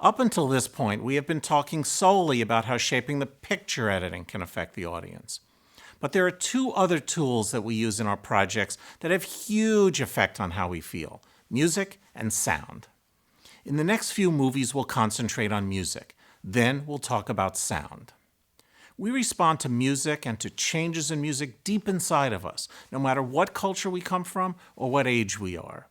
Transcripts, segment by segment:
Up until this point, we have been talking solely about how shaping the picture editing can affect the audience. But there are two other tools that we use in our projects that have huge effect on how we feel: music and sound. In the next few movies, we'll concentrate on music. Then we'll talk about sound. We respond to music and to changes in music deep inside of us, no matter what culture we come from or what age we are.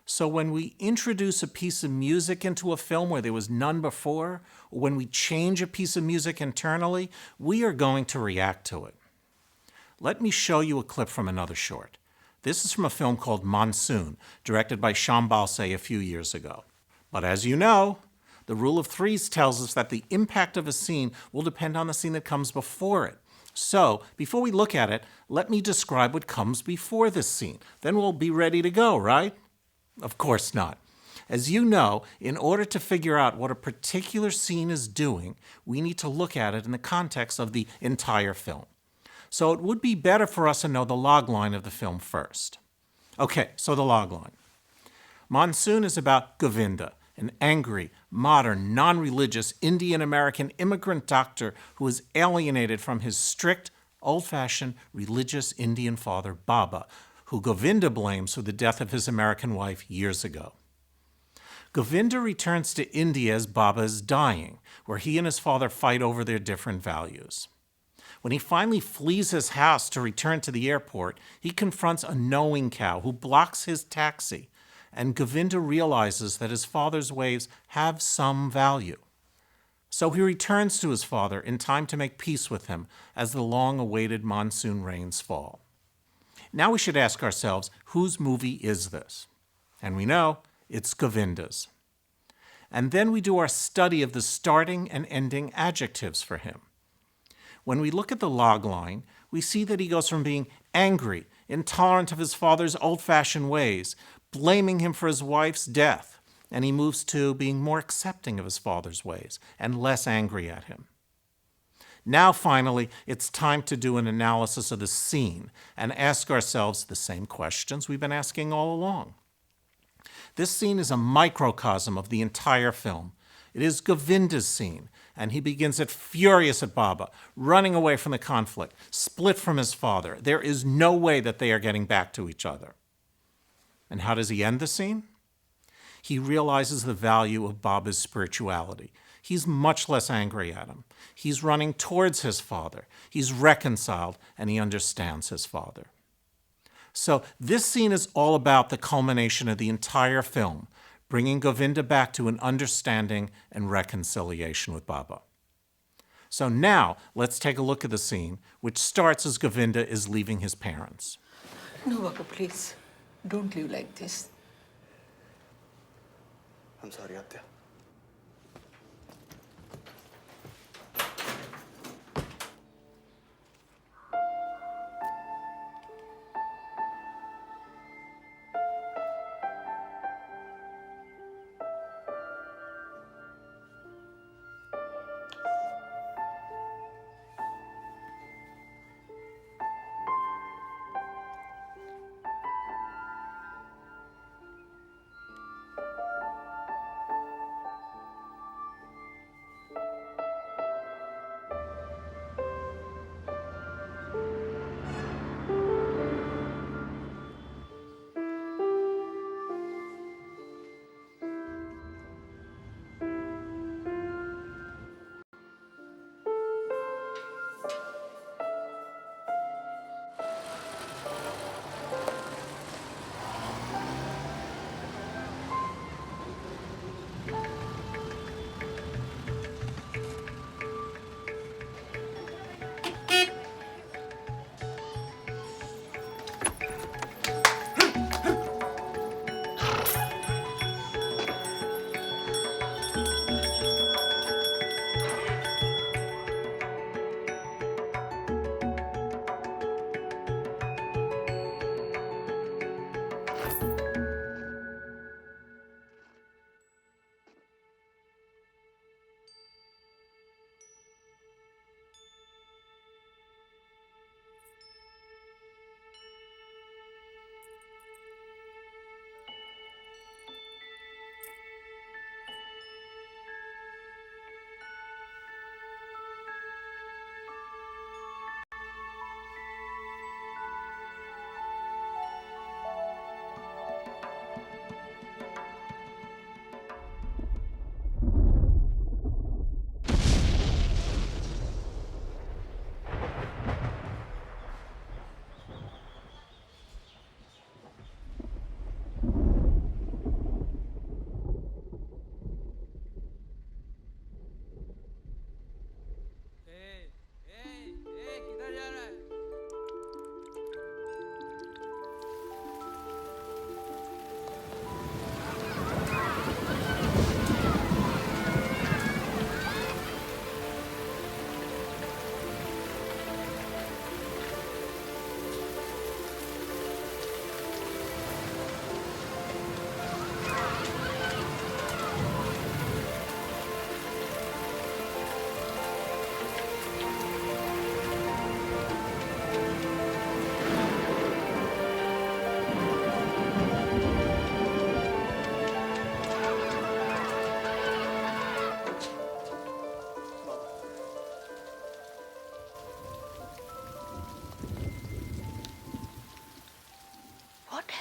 So when we introduce a piece of music into a film where there was none before, or when we change a piece of music internally, we are going to react to it. Let me show you a clip from another short. This is from a film called Monsoon, directed by Sean Balsay a few years ago. But as you know, the rule of threes tells us that the impact of a scene will depend on the scene that comes before it. So, before we look at it, let me describe what comes before this scene. Then we'll be ready to go, right? Of course not. As you know, in order to figure out what a particular scene is doing, we need to look at it in the context of the entire film. So it would be better for us to know the log line of the film first. Okay, so the log line. Monsoon is about Govinda, an angry, modern, non-religious Indian-American immigrant doctor who is alienated from his strict, old-fashioned, religious Indian father, Baba, who Govinda blames for the death of his American wife years ago. Govinda returns to India as Baba is dying, where he and his father fight over their different values. When he finally flees his house to return to the airport, he confronts a knowing cow who blocks his taxi, and Govinda realizes that his father's ways have some value. So he returns to his father in time to make peace with him as the long-awaited monsoon rains fall. Now we should ask ourselves, whose movie is this? And we know it's Govinda's. And then we do our study of the starting and ending adjectives for him. When we look at the log line, we see that he goes from being angry, intolerant of his father's old-fashioned ways, blaming him for his wife's death, and he moves to being more accepting of his father's ways and less angry at him. Now, finally, it's time to do an analysis of the scene and ask ourselves the same questions we've been asking all along. This scene is a microcosm of the entire film. It is Govinda's scene, and he begins it furious at Baba, running away from the conflict, split from his father. There is no way that they are getting back to each other. And how does he end the scene? He realizes the value of Baba's spirituality. He's much less angry at him. He's running towards his father. He's reconciled, and he understands his father. So this scene is all about the culmination of the entire film, bringing Govinda back to an understanding and reconciliation with Baba. So now, let's take a look at the scene, which starts as Govinda is leaving his parents. No, Baba, please. Don't leave like this. I'm sorry, Atya.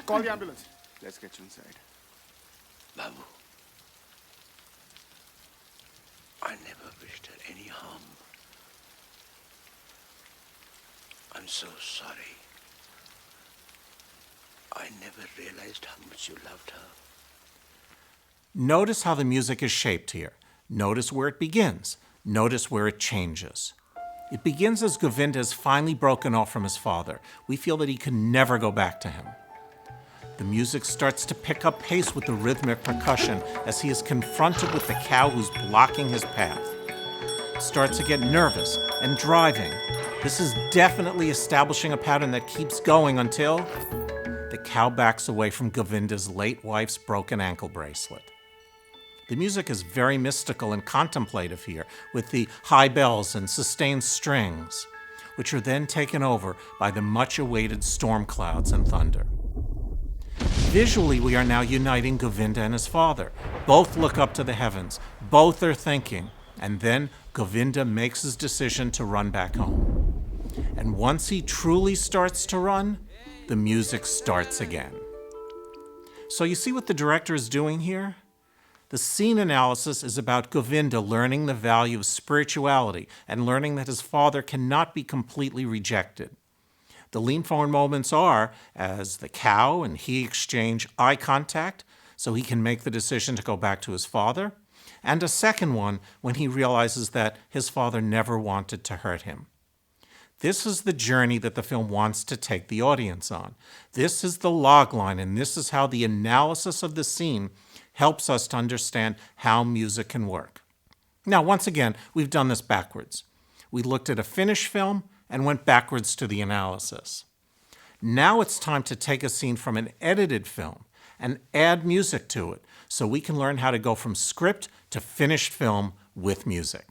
Call the ambulance. Let's get you inside. Babu, I never wished her any harm. I'm so sorry. I never realized how much you loved her. Notice how the music is shaped here. Notice where it begins. Notice where it changes. It begins as Govinda is finally broken off from his father. We feel that he can never go back to him. The music starts to pick up pace with the rhythmic percussion as he is confronted with the cow who's blocking his path. It starts to get nervous and driving. This is definitely establishing a pattern that keeps going until the cow backs away from Govinda's late wife's broken ankle bracelet. The music is very mystical and contemplative here, with the high bells and sustained strings, which are then taken over by the much-awaited storm clouds and thunder. Visually, we are now uniting Govinda and his father. Both look up to the heavens. Both are thinking. And then Govinda makes his decision to run back home. And once he truly starts to run, the music starts again. So you see what the director is doing here? The scene analysis is about Govinda learning the value of spirituality and learning that his father cannot be completely rejected. The lean forward moments are as the cow and he exchange eye contact so he can make the decision to go back to his father, and a second one when he realizes that his father never wanted to hurt him. This is the journey that the film wants to take the audience on. This is the log line, and this is how the analysis of the scene helps us to understand how music can work. Now, once again, we've done this backwards. We looked at a finished film and went backwards to the analysis. Now it's time to take a scene from an edited film and add music to it so we can learn how to go from script to finished film with music.